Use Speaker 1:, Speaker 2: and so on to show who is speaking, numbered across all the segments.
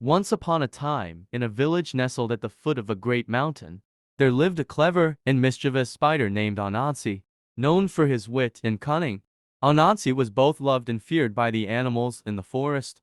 Speaker 1: Once upon a time, in a village nestled at the foot of a great mountain, there lived a clever and mischievous spider named Anansi, known for his wit and cunning. Anansi was both loved and feared by the animals in the forest.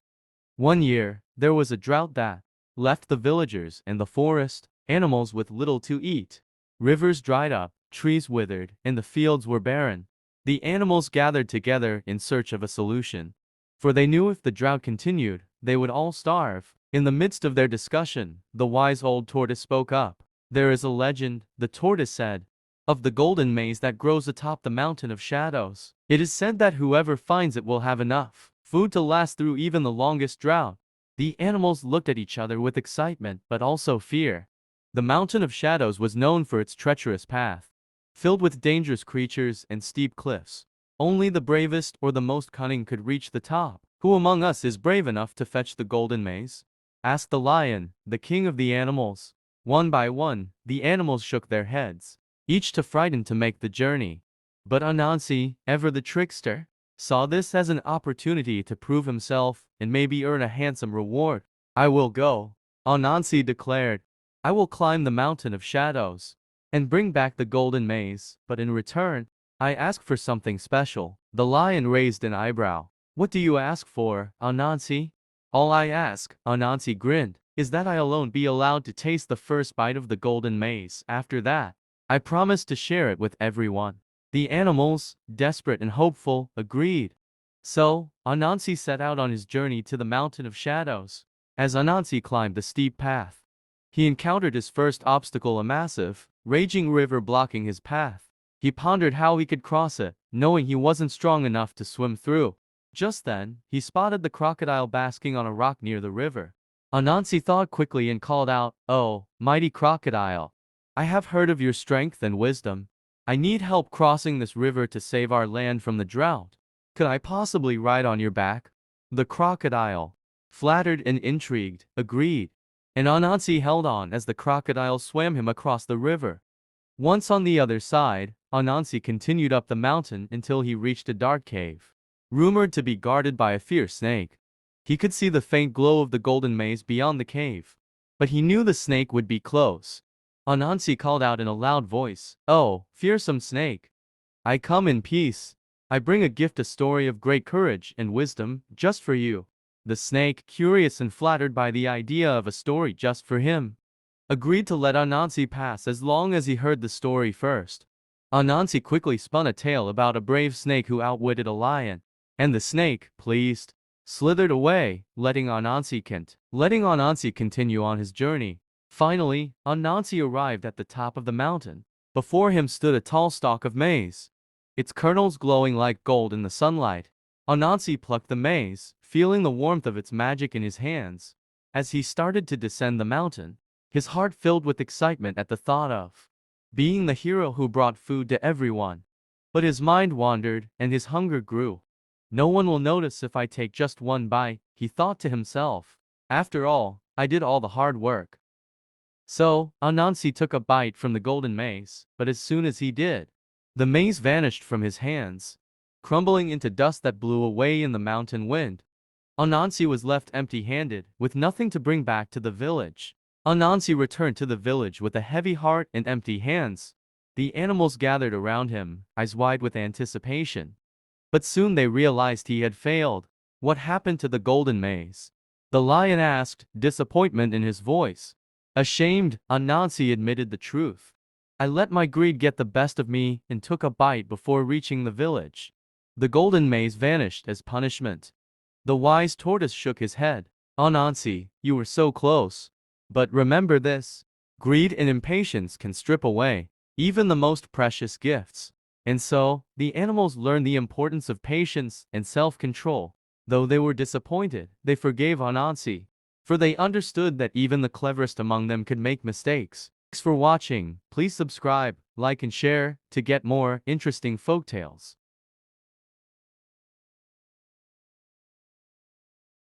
Speaker 1: One year, there was a drought that left the villagers and the forest animals with little to eat. Rivers dried up, trees withered, and the fields were barren. The animals gathered together in search of a solution, for they knew if the drought continued, they would all starve. In the midst of their discussion, the wise old tortoise spoke up. "There is a legend," the tortoise said, "of the golden maze that grows atop the mountain of shadows. It is said that whoever finds it will have enough food to last through even the longest drought." The animals looked at each other with excitement but also fear. The mountain of shadows was known for its treacherous path, filled with dangerous creatures and steep cliffs. Only the bravest or the most cunning could reach the top. "Who among us is brave enough to fetch the golden maze?" asked the lion, the king of the animals. One by one, the animals shook their heads, each too frightened to make the journey. But Anansi, ever the trickster, saw this as an opportunity to prove himself and maybe earn a handsome reward. "I will go," Anansi declared. "I will climb the mountain of shadows and bring back the golden maze, but in return, I ask for something special." The lion raised an eyebrow. "What do you ask for, Anansi?" "All I ask," Anansi grinned, "is that I alone be allowed to taste the first bite of the golden maze. After that, I promise to share it with everyone." The animals, desperate and hopeful, agreed. So, Anansi set out on his journey to the mountain of shadows. As Anansi climbed the steep path, he encountered his first obstacle, a massive, raging river blocking his path. He pondered how he could cross it, knowing he wasn't strong enough to swim through. Just then, he spotted the crocodile basking on a rock near the river. Anansi thought quickly and called out, "Oh, mighty crocodile, I have heard of your strength and wisdom. I need help crossing this river to save our land from the drought. Could I possibly ride on your back?" The crocodile, flattered and intrigued, agreed, and Anansi held on as the crocodile swam him across the river. Once on the other side, Anansi continued up the mountain until he reached a dark cave, rumored to be guarded by a fierce snake. He could see the faint glow of the golden maze beyond the cave, but he knew the snake would be close. Anansi called out in a loud voice, "Oh, fearsome snake! I come in peace. I bring a gift, a story of great courage and wisdom, just for you." The snake, curious and flattered by the idea of a story just for him, agreed to let Anansi pass as long as he heard the story first. Anansi quickly spun a tale about a brave snake who outwitted a lion, and the snake, pleased, slithered away, letting Anansi continue on his journey. Finally, Anansi arrived at the top of the mountain. Before him stood a tall stalk of maize, its kernels glowing like gold in the sunlight. Anansi plucked the maize, feeling the warmth of its magic in his hands. As he started to descend the mountain, his heart filled with excitement at the thought of being the hero who brought food to everyone. But his mind wandered, and his hunger grew. "No one will notice if I take just one bite," he thought to himself. "After all, I did all the hard work." So, Anansi took a bite from the golden maze, but as soon as he did, the maze vanished from his hands, crumbling into dust that blew away in the mountain wind. Anansi was left empty-handed, with nothing to bring back to the village. Anansi returned to the village with a heavy heart and empty hands. The animals gathered around him, eyes wide with anticipation. But soon they realized he had failed. "What happened to the golden maze?" the lion asked, disappointment in his voice. Ashamed, Anansi admitted the truth. "I let my greed get the best of me and took a bite before reaching the village. The golden maze vanished as punishment." The wise tortoise shook his head. "Anansi, you were so close. But remember this: greed and impatience can strip away even the most precious gifts." And so, the animals learned the importance of patience and self-control. Though they were disappointed, they forgave Anansi, for they understood that even the cleverest among them could make mistakes. Thanks for watching. Please subscribe, like and share to get more interesting folktales.